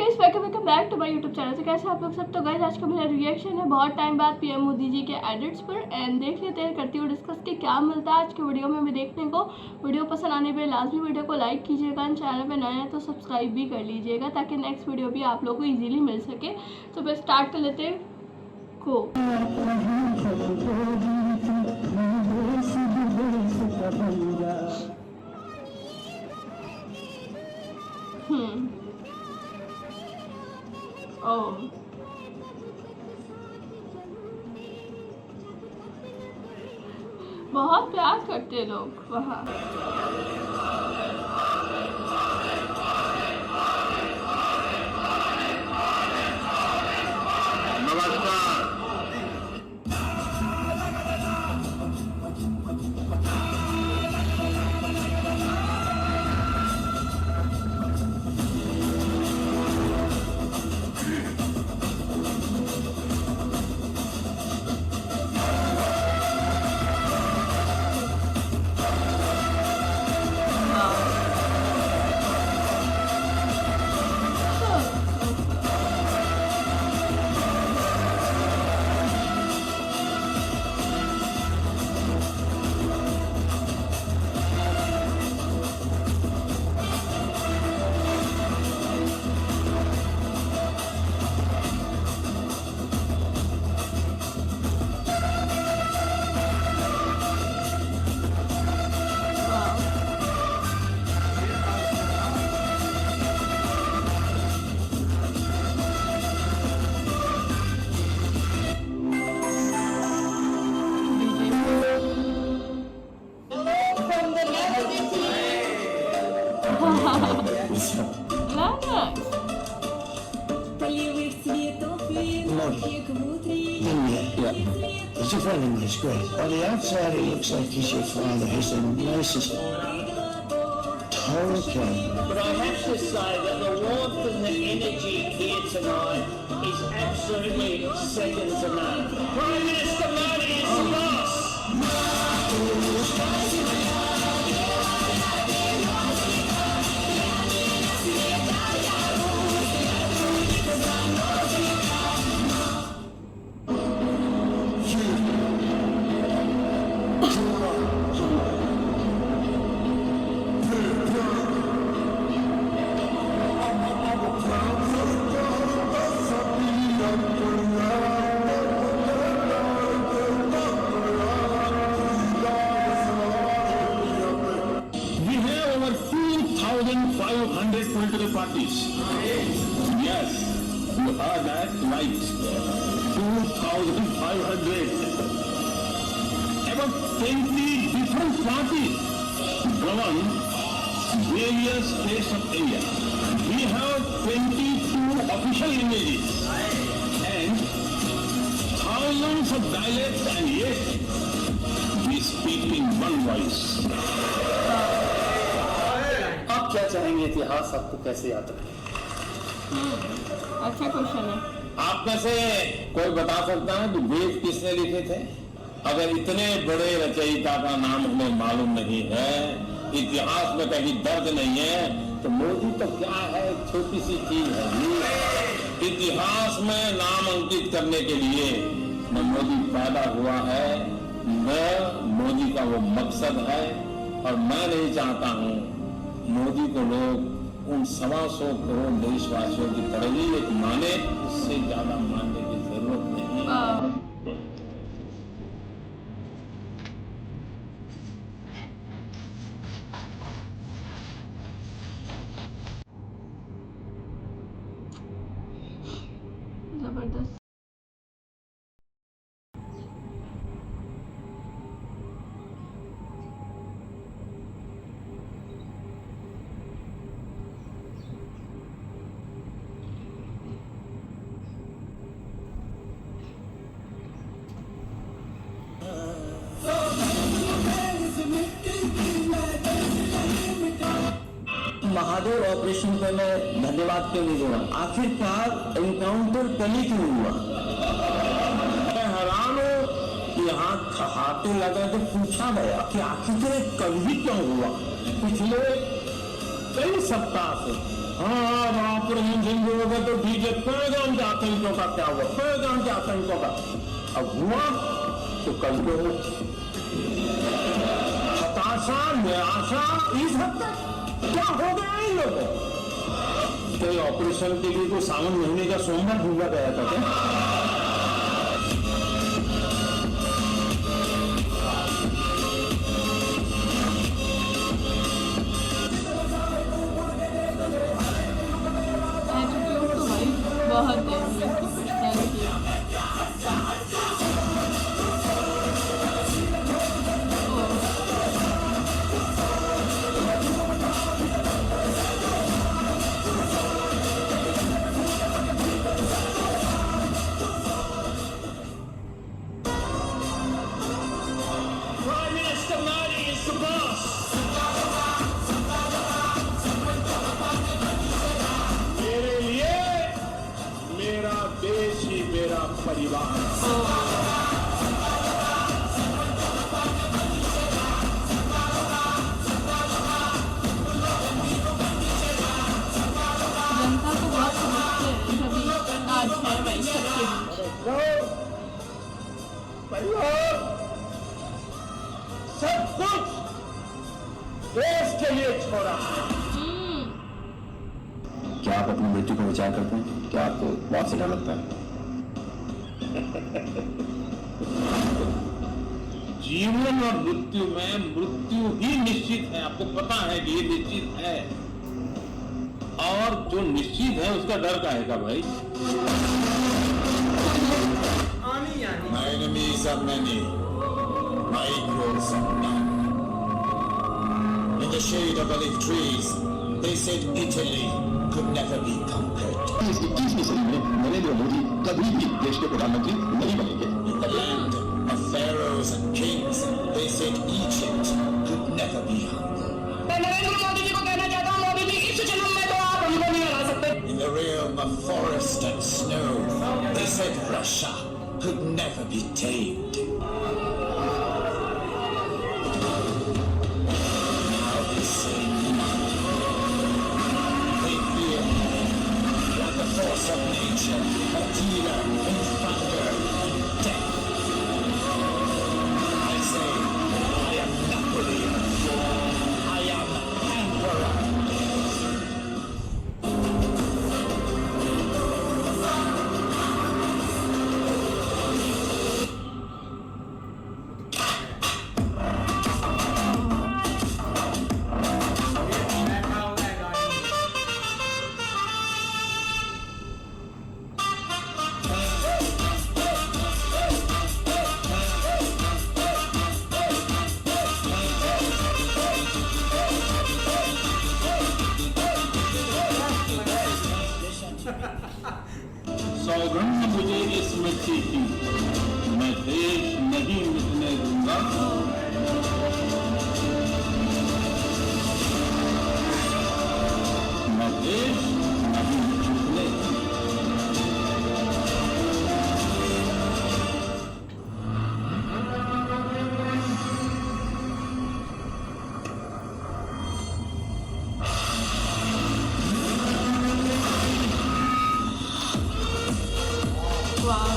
Guys, welcome back to my YouTube channel. से कैसे आप लोग सब। तो गाइस, आज का मेरा रिएक्शन है बहुत टाइम बाद पीएम मोदी जी के एडिट्स पर। एंड देख लेते हैं, करती हूँ डिस्कस के क्या मिलता है आज के वीडियो में हमें देखने को। वीडियो पसंद आने पे लाजमी वीडियो को लाइक कीजिएगा, चैनल पे नए हैं तो सब्सक्राइब भी कर लीजिएगा ताकि नेक्स्ट वीडियो भी आप लोग को ईजिली मिल सके। तो बस स्टार्ट कर लेते हैं को। बहुत प्यार करते लोग वहाँ। He's a friend of mine, he's great. On the outside, it looks like he's your father. He's the nicest, total kid. But I have to say that the warmth and the energy here tonight is absolutely second to none. Prime Minister Modi is the boss. We have over 2,500 political parties. Yes, you heard that right. 2,500. About 20 different parties govern various states of India. We have 22 official languages and thousands of dialects, and yet we speak in one voice. आप क्या चाहेंगे इतिहास आपको कैसे याद रहे? अच्छा question है। आप में से कोई बता सकता है कि वेद किसने लिखे थे? अगर इतने बड़े रचयिता का नाम हमें मालूम नहीं है, इतिहास में कहीं दर्ज नहीं है, तो मोदी तो क्या है, छोटी सी चीज है। इतिहास में नाम अंकित करने के लिए न मोदी पैदा हुआ है, न मोदी का वो मकसद है, और मैं नहीं चाहता हूँ मोदी को लोग उन 125 करोड़ देशवासियों की तरह ही एक माने, उससे ज्यादा मानने की जरूरत नहीं है। जबरदस्त। महादेव ऑपरेशन को मैं धन्यवाद क्यों नहीं दूंगा? आखिरकार एनकाउंटर पहले क्यों हुआ? मैं हैरान हूँ कि यहाँ ठहाके लगा तो पूछा गया कि आखिर कभी क्यों हुआ? पिछले कई सप्ताह से हाँ, अब ऑपरेशन सिंह होगा तो ठीक है, पैगाम के आतंकियों का क्या हुआ, पैगाम के आतंकियों का अब हुआ तो कल को हो। हताशा, निराशा, इस हद तक क्या हो गया इन लोगों को? ऑपरेशन के लिए कोई सावन महीने का सोमवार ढूंढा गया था क्या? एटीट्यूड तो भाई बहुत है उनकी personality. Prime Minister Modi is the boss. मेरे लिए मेरा देश ही मेरा परिवार। जनता को बहुत समझते हैं, तभी आज है भाई सबके बीच। परिवार सब कुछ देश के लिए छोड़ा। क्या आप अपनी मृत्यु पर विचार करते हैं? क्या आपको बहुत से डर लगता है? जीवन और मृत्यु में मृत्यु ही निश्चित है, आपको पता है कि ये निश्चित है, और जो निश्चित है उसका डर काहे का भाई? My enemies are many, my equals are none. In the shade of olive trees, they said Italy could never be conquered. इस 21वीं सदी में नरेंद्र मोदी कभी भी देश के प्रधानमंत्री नहीं बनेंगे। In the land of pharaohs and kings, they said Egypt could never be humble. मैं नरेंद्र मोदी जी को कहना चाहता हूँ, मोदी जी इस जन्म में तो आप हमको नहीं हरा सकते। In the realm of forest and snow, they said Russia could never be tamed. Now they say they fear like the force of nature, a dealer in thunder and death. I say, I am Napoleon. I am Emperor. सौगंध मुझे इस मिट्टी की, मैं देश नहीं मिटने दूंगा। मैं देश नहीं मिटने दूंगा। वाह,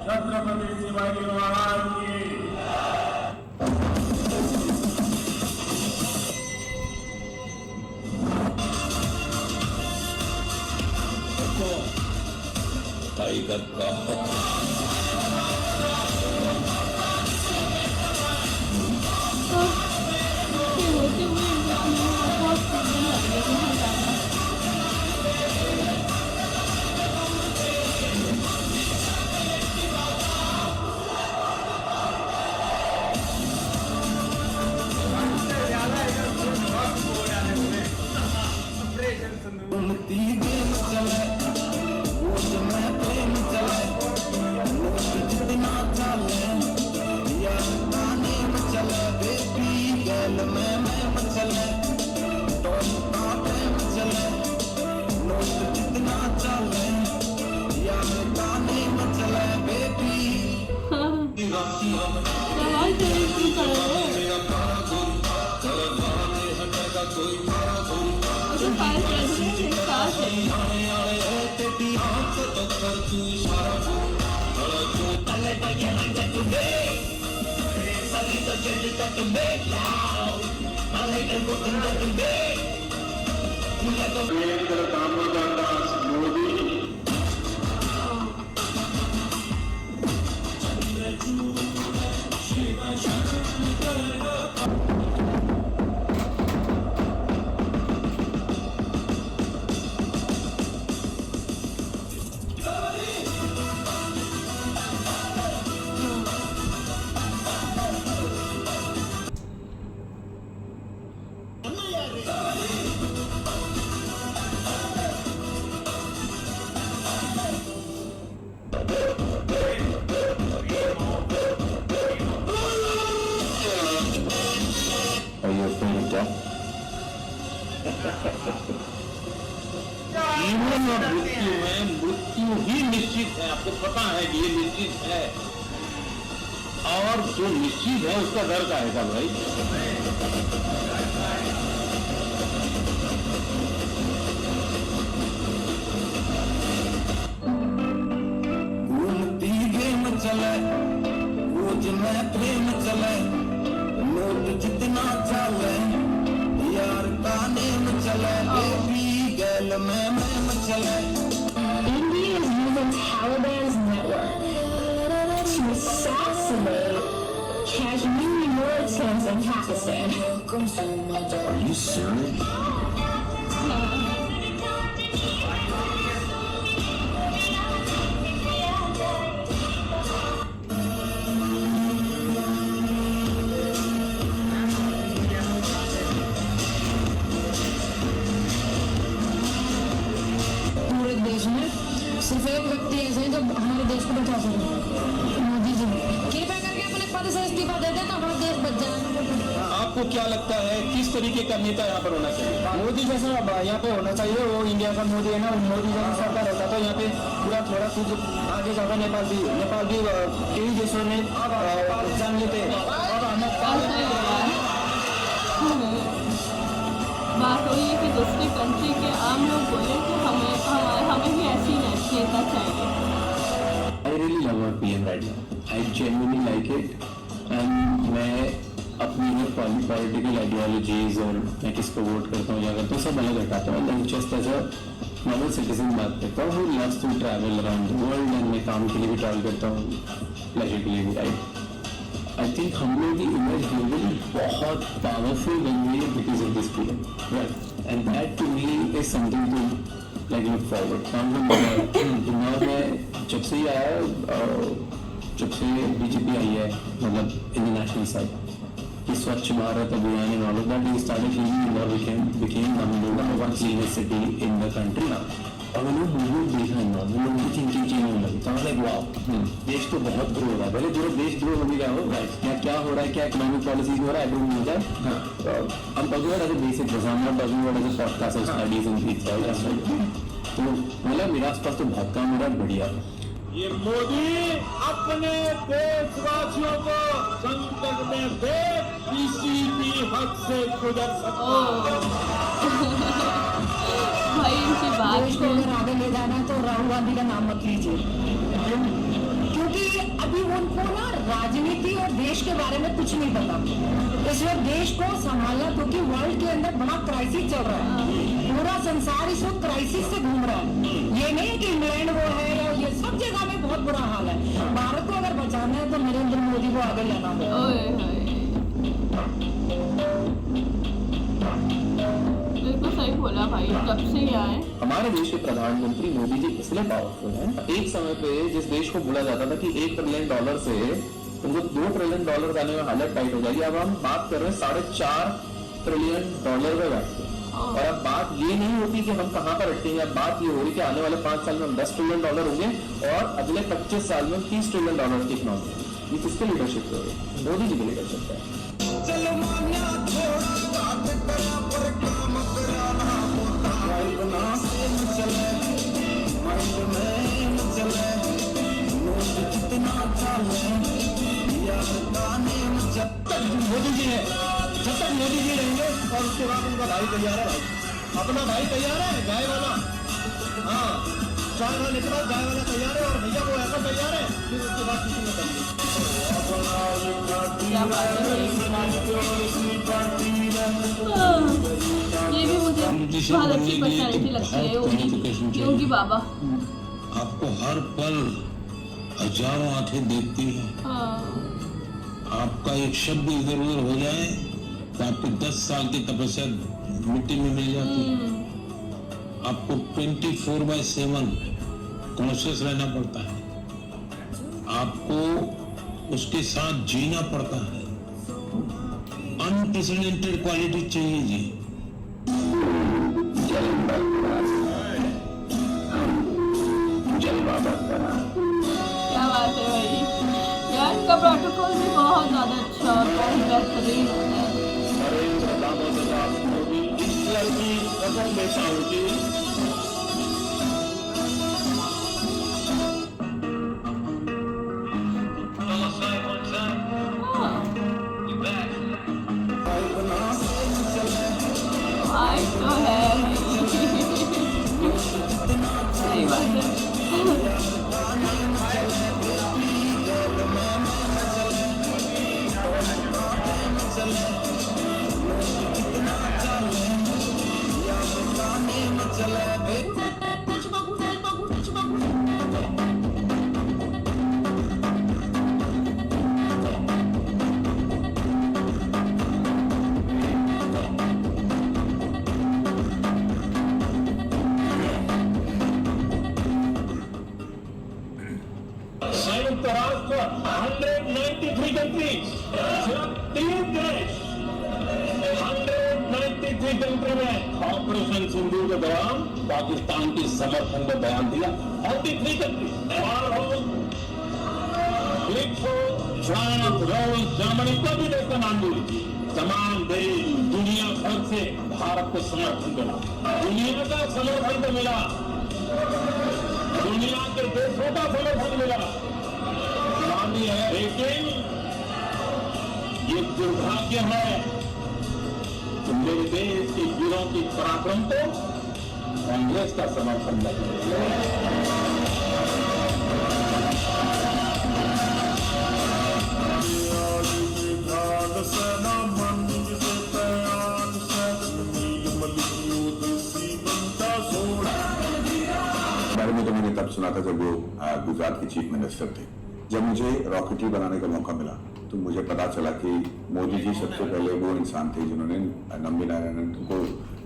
छत्रपति शिवाजी महाराज की। टाइगर का होते हुए बहुत सुंदर लग रही है। सवाल जरूर क्यों कर रहे हैं? तो फाइल प्रेसिडेंट एक साथ है। काम करता मोदी जीवन और मृत्यु में मृत्यु ही निश्चित है। आपको पता है कि ये निश्चित है, और जो निश्चित है उसका डर का है भाई। घूमती गेम चले रोज में प्रेम चले नोट जितना चले यार का नेम चले बेबी गैल में चले। India is using Taliban's network to assassinate Kashmiri militants in Pakistan. Are you serious? पूरे देश में सिर्फ एक व्यक्ति ऐसे हैं जो हमारे देश को बचा सके, मोदी जी। कृपया करके अपने पद से इस्तीफा दे दें तो हमारा देश बच जाए। आपको क्या लगता है किस तरीके का नेता यहाँ पर होना चाहिए? मोदी जैसा यहाँ पे होना चाहिए। वो इंडिया का मोदी है ना, मोदी जैसा सरकार होता तो यहाँ पे पूरा थोड़ा कुछ आगे जाकर नेपाल भी कई देशों में जान लेते। और बात वही है कि दूसरी कंट्री के आम लोग बोले कि हमें भी ऐसी नेता चाहिए। I really love our PM right now. I genuinely like it. And मैं अपनी पॉलिटिकल आइडियोलॉजीज और मैं किसको वोट करता हूँ या करता हूँ सब अलग हटाता हूँ। मैं just as a normal citizen बात करता हूँ। who loves to travel around the world and मैं काम के लिए भी ट्रैवल करता हूँ, प्लेजर के लिए भी। राइट, आई थिंक हम लोग की इमेज ग्लोबली बहुत पावरफुल बन गई है because of this period, right, and that to me is something to like look forward. दिमाग में जब से ही आया, जब से बीजेपी आई है, मतलब इन द नेशनल साइड कि Swachh Bharat Abhiyan and all of that, we started living in became number one cleanest city in the country now। और उन्होंने मूवमेंट देखा है ना, वो लोगों की थिंकिंग चेंज होने लगी। तो लाइक वाओ, देश तो बहुत ग्रो हो रहा है। भले जो देश ग्रो हो भी क्या हो, क्या हो रहा है, क्या इकोनॉमिक पॉलिसी हो रहा है, एवरीथिंग हो जाए। I'm talking about as a basic because I'm not talking about as a podcast or studies and things like that। तो मतलब मेरे आसपास तो बहुत काम हो रहा है, बढ़िया। ये मोदी अपने देशवासियों को संकट में देख किसी भी हद से गुजर सकता भाई इनकी बात देश को अगर आगे ले जाना है तो राहुल गांधी का नाम मत लीजिए, क्योंकि अभी उनको ना राजनीति और देश के बारे में कुछ नहीं पता। इसलिए देश को संभालना, क्योंकि वर्ल्ड के अंदर बड़ा क्राइसिस चल रहा है, पूरा संसार इस वक्त क्राइसिस से घूम रहा है। ये नहीं कि इंग्लैंड वो है या ये सब जगह में बहुत बुरा हाल है। भारत को अगर बचाना है तो नरेंद्र मोदी को आगे लाना होगा। बिल्कुल सही बोला भाई, जब से ही आए। हमारे देश के प्रधानमंत्री मोदी जी इसलिए पावरफुल हैं। एक समय पे जिस देश को बोला जाता था कि $1 ट्रिलियन से उनको $2 ट्रिलियन आने में हालत टाइट हो जाएगी, अब हम बात कर रहे हैं $4.5 ट्रिलियन में बैठते। और अब बात ये नहीं होती कि हम कहाँ पर अटकेंगे, अब बात ये हो रही कि आने वाले 5 साल में हम $10 ट्रिलियन होंगे और अगले 25 साल में $30 ट्रिलियन की इकोनॉमी। ये किसके लीडरशिप पे है? मोदी जी की लीडरशिप पे। चले मोदी जी रहेंगे और उसके बाद उनका भाई तैयार है, भाई अपना भाई तैयार है, गाय वाला। हाँ, 4 साल के बाद गाय वाला तैयार है और भैया वो ऐसा तैयार है, फिर उसके बाद किसी में करनी। क्या बात है। ये भी मुझे बहुत अच्छी पर्सनैलिटी लगती है योगी बाबा। आपको हर पल हजारों आंखें देखती है। आपका एक शब्द इधर उधर हो जाए तो आपको 10 साल की तपस्या मिट्टी में मिल जाती है। आपको 24/7 कॉन्शियस रहना पड़ता है, आपको उसके साथ जीना पड़ता है। अनप्रेसिडेंटेड क्वालिटी चाहिए जी। क्या बात है भाई यार, इनका प्रोटोकॉल भी बहुत ज़्यादा अच्छा और बहुत बेहतरीन होता है। नरेंद्र दामोदर दास मोदी ईश्वर की कसम देता हूँ कि भाई तो है सही बात है। संयुक्त राष्ट्र 193 कंट्रीज, सिर्फ 3 देश 193 कंट्री में ऑपरेशन सिंदूर के दौरान पाकिस्तान के समर्थन में बयान दिया। 43 कंट्री फ्रांस, रूस, जर्मनी को भी देश का नाम ली। तमाम देश दुनिया भर से भारत को समर्थन मिला, दुनिया का समर्थन तो मिला, दुनिया के देशों का समर्थन मिला। माननीय है, लेकिन ये दुर्भाग्य है कि मेरे देश के वीरों की पराक्रम को कांग्रेस का समर्थन नहीं मिला। बारे में तो मैंने तब सुना था जब वो गुजरात के चीफ मिनिस्टर थे। जब मुझे रॉकेटरी बनाने का मौका मिला तो मुझे पता चला कि मोदी जी सबसे पहले वो इंसान थे जिन्होंने नंबी नारायणन को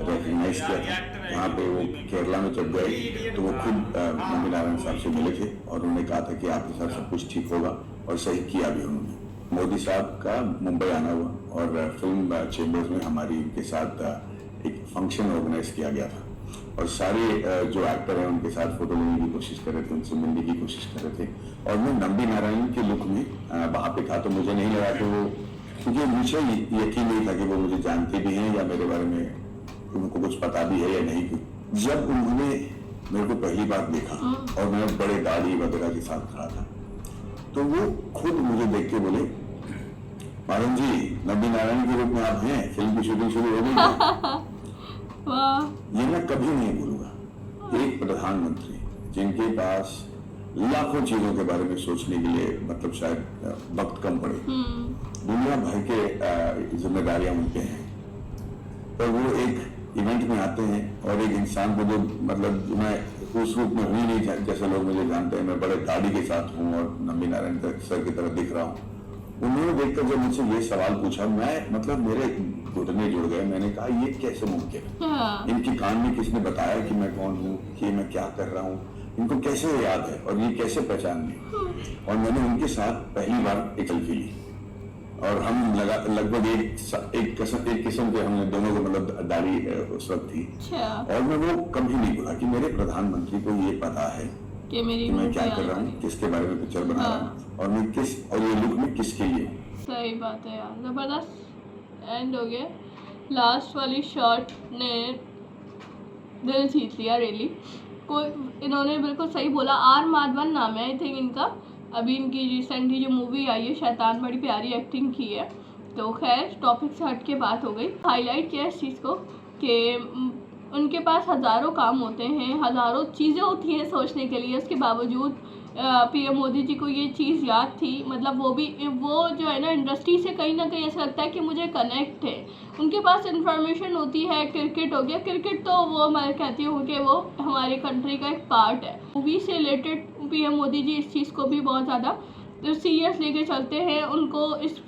रिकग्नाइज किया था। यहाँ पे वो केरला में जब गए तो वो खुद नंबी नारायण साहब से मिले थे और उन्होंने कहा था कि आपके साथ सब कुछ ठीक होगा, और सही किया भी उन्होंने। मोदी साहब का मुंबई आना हुआ और फिल्म चेंबर्स में हमारी उनके साथ एक फंक्शन ऑर्गेनाइज किया गया था और सारे जो एक्टर हैं उनके साथ फोटो लेने की कोशिश कर रहे थे, उनसे मिलने की कोशिश कर रहे थे। और मैं नंबी नारायण के लुक में वहाँ पे था, तो मुझे नहीं लगा कि वो, क्योंकि मुझे यकीन नहीं था कि वो मुझे जानते भी हैं या मेरे बारे में उनको कुछ पता भी है या नहीं। जब उन्होंने मेरे को पहली बार देखा और मैं बड़े दाढ़ी वगैरह के साथ खड़ा था, तो वो खुद मुझे देख के बोले, मारन जी नंबी नारायण के रूप में आप हैं, फिल्म की शूटिंग शुरू हो गई। ये मैं कभी नहीं भूलूंगा। एक प्रधानमंत्री जिनके पास लाखों चीजों के बारे में सोचने के लिए मतलब शायद वक्त कम पड़े, दुनिया भर के जिम्मेदारियां उनके हैं, और वो एक इवेंट में आते हैं और एक इंसान को जो मतलब मैं उस रूप में हुई नहीं जैसे लोग मुझे जानते हैं, मैं बड़े दाढ़ी के साथ हूँ और नंबी नारायण सर की तरह दिख रहा हूँ। उन्होंने देखकर जब मुझसे ये सवाल पूछा, मैं मतलब मेरे घुटने जुड़ गए। मैंने कहा ये कैसे मुमकिन है? इनकी कान में किसने बताया कि मैं कौन हूँ, कि मैं क्या कर रहा हूँ, इनको कैसे याद है और ये कैसे पहचान ली? और मैंने उनके साथ पहली बार एक सेल्फी ली और हम लगभग एक किस्म के हमने दोनों को मतलब दाढ़ी उस वक्त थी। और मैं वो कभी नहीं भूला कि मेरे प्रधानमंत्री को ये पता है कि मैं क्या कर रहा हूँ, किसके बारे में पिक्चर बना रहा हूँ और मैं किस और ये लुक में किसके लिए हूँ। सही बात है यार, जबरदस्त एंड हो गया। लास्ट वाली शॉट ने दिल जीत लिया रियली। कोई इन्होंने बिल्कुल सही बोला। आर माधवन नाम है आई थिंक इनका। अभी इनकी रिसेंटली जो मूवी आई है शैतान, बड़ी प्यारी एक्टिंग की है, तो खैर टॉपिक से हट के बात हो गई। हाईलाइट किया इस चीज़ को कि उनके पास हज़ारों काम होते हैं, हज़ारों चीज़ें होती हैं सोचने के लिए, उसके बावजूद पीएम मोदी जी को ये चीज़ याद थी। मतलब वो जो है ना इंडस्ट्री से कहीं ना कहीं ऐसा लगता है कि मुझे कनेक्ट है, उनके पास इन्फॉर्मेशन होती है। क्रिकेट हो गया, क्रिकेट तो वो मैं कहती हूँ कि वो हमारी कंट्री का एक पार्ट है। मूवी से रिलेटेड पीएम मोदी जी इस चीज़ को भी बहुत ज़्यादा सीरियस लेके चलते हैं, उनको इस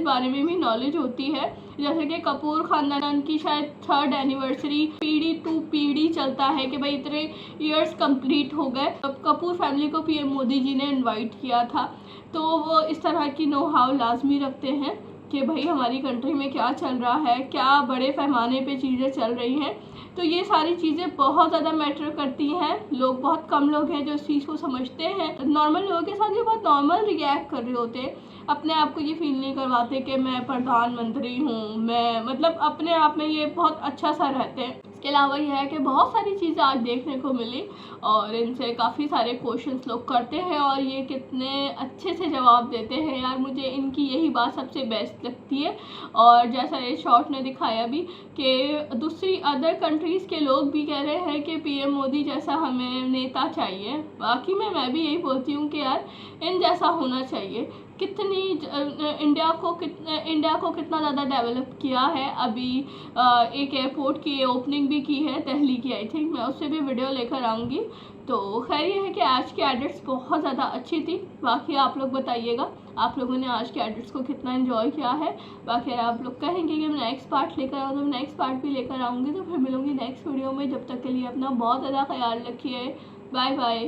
बारे में भी नॉलेज होती है। जैसे कि कपूर ख़ानदान की शायद 3rd एनिवर्सरी पीढ़ी टू पीढ़ी चलता है कि भाई इतने ईयर्स कंप्लीट हो गए। अब कपूर फैमिली को पीएम मोदी जी ने इनवाइट किया था, तो वो इस तरह की नो हाउ लाजमी रखते हैं कि भाई हमारी कंट्री में क्या चल रहा है, क्या बड़े पैमाने पे चीज़ें चल रही हैं। तो ये सारी चीज़ें बहुत ज़्यादा मैटर करती हैं। बहुत कम लोग हैं जो इस चीज़ को समझते हैं। नॉर्मल लोगों के साथ ये बहुत नॉर्मल रिएक्ट कर रहे होते हैं, अपने आप को ये फील नहीं करवाते कि मैं प्रधानमंत्री हूँ, मैं मतलब अपने आप में ये बहुत अच्छा सा रहते हैं। इसके अलावा यह है कि बहुत सारी चीज़ें आज देखने को मिली और इनसे काफ़ी सारे क्वेश्चंस लोग करते हैं और ये कितने अच्छे से जवाब देते हैं यार। मुझे इनकी यही बात सबसे बेस्ट लगती है। और जैसा ये शॉर्ट ने दिखाया भी कि दूसरी अदर कंट्रीज़ के लोग भी कह रहे हैं कि पीएम मोदी जैसा हमें नेता चाहिए। बाकी में मैं भी यही बोलती हूँ कि यार इन जैसा होना चाहिए। इंडिया को कितना ज़्यादा डेवलप किया है। अभी एक एयरपोर्ट की ओपनिंग भी की है दिल्ली की, आई थिंक। मैं उससे भी वीडियो लेकर आऊँगी। तो खैर ये है कि आज की एडिट्स बहुत ज़्यादा अच्छी थी। बाकी आप लोग बताइएगा आप लोगों ने आज के एडिट्स को कितना एंजॉय किया है। बाकी आप लोग कहेंगे कि मैं नेक्स्ट पार्ट लेकर आऊँ तो मैं नेक्स्ट पार्ट भी लेकर आऊँगी। तो फिर मिलूँगी नेक्स्ट वीडियो में। जब तक के लिए अपना बहुत ज़्यादा ख्याल रखिए। Bye bye.